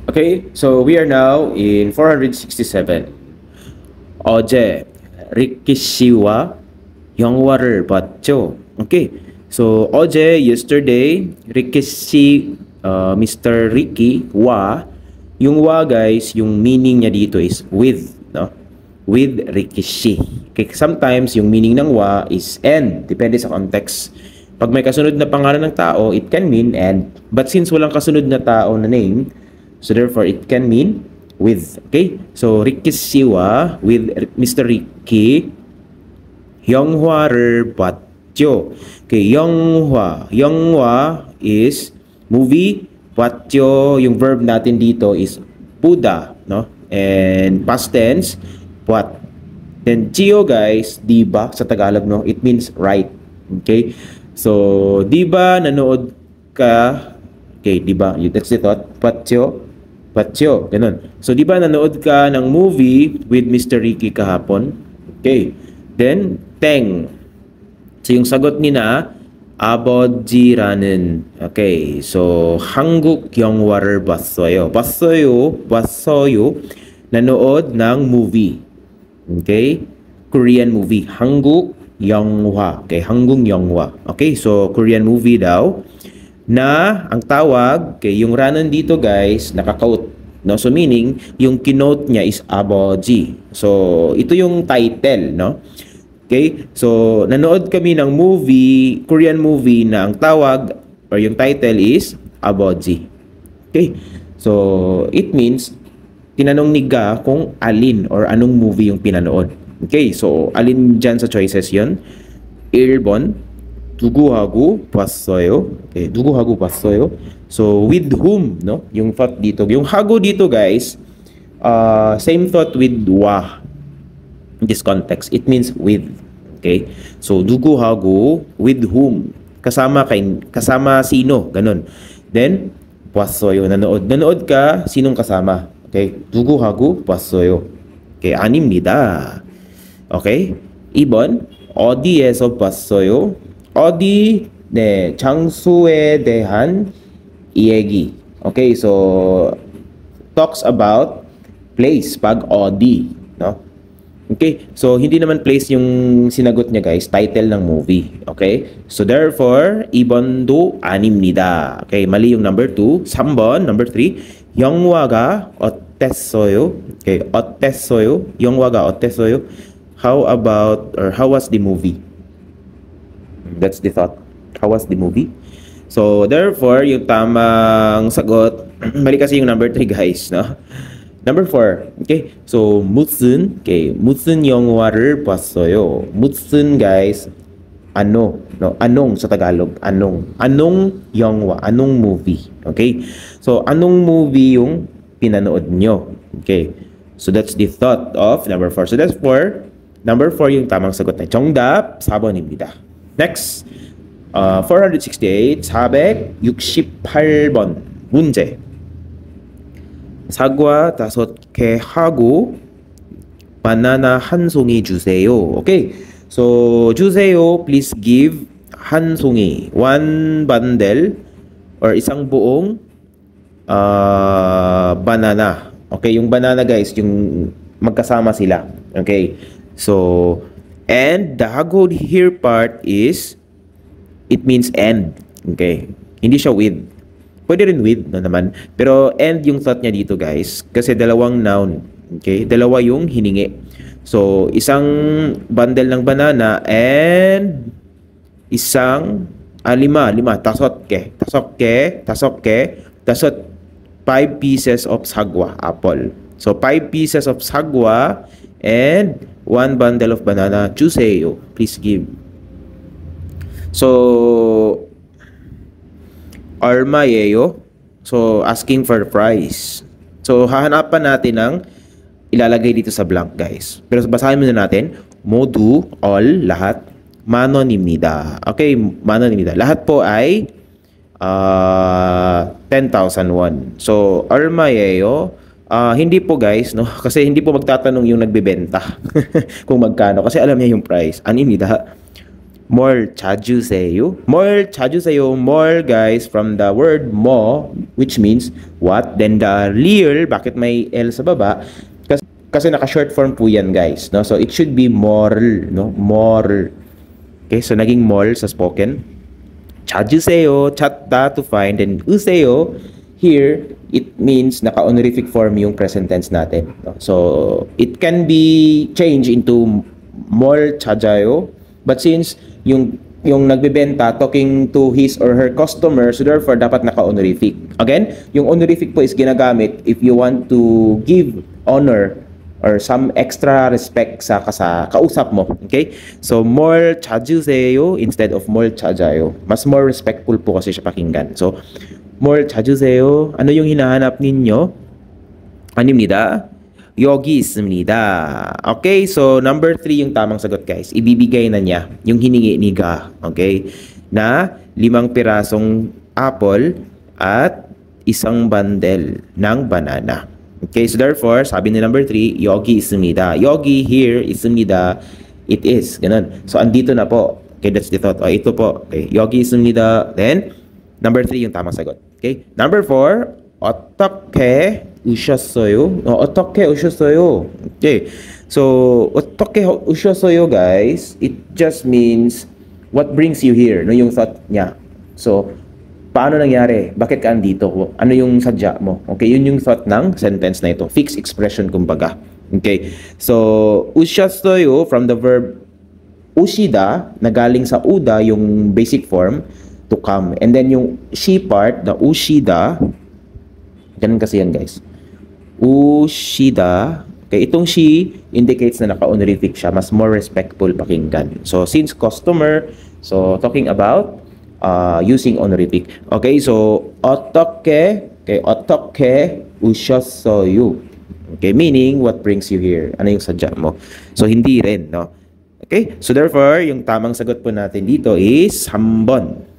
Okay, so we are now in 467. 어제 리키 씨와 영화를 봤죠? Okay, so 어제, yesterday, Ricky si Mr. Ricky wa, yung wa guys, yung meaning niya dito is with, no? With Ricky si. Okay, sometimes yung meaning ng wa is and, depende sa context. Pag may kasunod na pangalan ng tao, it can mean and, but since walang kasunod na tao na name, so therefore it can mean with. Okay? So Ricky Siwa with Mr. Ricky 영화를 봤죠. Okay, 영화 is movie, 봤죠, yung verb natin dito is Buddha, no? And past tense, what? Then cio guys, di ba sa Tagalog, no? It means right. Okay? So di ba nanood ka? Okay, di ba? That's the thought. Patyo, ganun. So, di ba nanood ka ng movie with Mr. Ricky kahapon? Okay. Then, Teng. So, yung sagot ni na, 아버지라는. Okay. So, 한국 영화를 봤어요. 봤어요. Nanood ng movie. Okay. Korean movie. 한국 영화. Okay. 한국 영화. Okay. So, Korean movie daw. Na ang tawag, okay, yung ranon dito guys, nakaka-quote, no? So meaning, yung kinote niya is aboji. So ito yung title, no? Okay? So nanood kami ng movie, Korean movie na ang tawag or yung title is aboji. Okay? So it means tinanong ni Ga kung alin or anong movie yung pinanood. Okay? So alin dyan sa choices yon? 1번 누구하고 봤어요? Okay, 누구하고 봤어요? So with whom, no? Yung thought dito. Yung hago dito, guys, same thought with wa. In this context, it means with. Okay? So 누구하고, with whom? Kasama sino, ganun. Then 봤어요, nanood ka, sinong kasama? Okay? 누구하고 봤어요? Okay, 아닙니다. Okay? 2번 어디에서 봤어요? 어디, 네, 장소에 대한 이야기. Okay, so talks about place pag 어디, no? Okay, so hindi naman place yung sinagot niya guys, title ng movie. Okay, so therefore 2번도 아닙니다. Okay, mali yung number 2. 3번, number 3, 영화가 어땠어요? Okay, 어땠어요? 영화가 어땠어요? How about, or how was the movie? That's the thought. How was the movie? So, therefore, yung tamang sagot, mali kasi yung number 3, guys, no? Number 4, okay? So, 무슨, okay, 무슨 영화를 봤어요? 무슨, guys, ano, no? Anong sa Tagalog? Anong 영화? Anong movie? Okay? So, anong movie yung pinanood nyo? Okay? So, that's the thought of number 4. So, that's 4. Number 4 yung tamang sagot na. 정답 4번입니다. Next, 468, 468번 문제. 사과 5개 하고 바나나 한 송이 주세요. Okay, so 주세요, please give 한 송이, one bundle or isang buong banana. Okay, yung banana guys, yung magkasama sila. Okay, so and the hago here part is, it means and. Okay. Hindi siya with. Pwede rin with na naman. Pero and yung thought niya dito guys. Kasi dalawang noun. Okay. Dalawa yung hiningi. So, isang bundle ng banana and isang, lima. Tasot ke. 5 pieces of sagwa. Apple. So, 5 pieces of sagwa and 1 bundle of banana. 주세요. Please give. So, 얼마예요? So, asking for the price. So, hahanapan natin ng ilalagay dito sa blank, guys. Pero basahin muna natin. 모두, all, lahat. 만원입니다. Okay, 만원입니다. Lahat po ay 10,000 won. So, 얼마예요? Hindi po guys, no? Kasi hindi po magtatanong yung nagbebenta kung magkano. Kasi alam niya yung price. 아닙니다. 뭘 자주 세요? 뭘 자주 세요? 뭘, guys, from the word mo, which means what. Then the real, bakit may L sa baba? Kasi naka-short form po yan, guys. No? So, it should be more. No? More. Okay, so naging more sa spoken. 자주 세요, 찾다, to find. And useyo, here, it means naka-honorific form yung present tense natin. No? So, it can be changed into 뭘 찾아요. But since yung nagbebenta talking to his or her customer, so therefore dapat naka-honorific. Again, yung honorific po is ginagamit if you want to give honor or some extra respect sa kausap mo. Okay? So, 뭘 찾으세요 instead of 뭘 찾아요. Mas more respectful po kasi siya pakinggan. So, 뭘 찾으세요? Ano yung hinahanap ninyo? 아닙니다. 여기 있습니다. Okay? So, number 3 yung tamang sagot, guys. Ibibigay na niya yung hiningi ni Ga. Okay? Na 5 pirasong apple at isang bundle ng banana. Okay? So, therefore, sabi ni number 3, 여기 있습니다. 여기, here, 있습니다. It is. Ganun. So, andito na po. Okay? That's the thought. O, ito po. Okay? 여기 있습니다. Then, number 3 yung tamang sagot. Okay? Number 4, 어떻게 우셨어요? 어떻게 우셨어요? Okay. So, 어떻게 우셨어요, guys? It just means what brings you here, no, yung thought niya. So, paano nangyari? Bakit ka andito? Ano yung sadya mo? Okay, yun yung thought ng sentence na ito. Fixed expression kumbaga. Okay. So, 우셨어요 from the verb ushida, na galing sa uda, yung basic form, to come. And then yung she part, the ushida, ganun kasi yan, guys. Ushida. Okay, itong she indicates na naka-honorific siya. Mas more respectful pakinggan. So, since customer, so talking about using honorific. Okay, so 어떻게, okay, 어떻게 우셨어요? Okay, meaning what brings you here? Ano yung sadya mo? So, hindi rin, no? Okay, so therefore, yung tamang sagot po natin dito is 3번.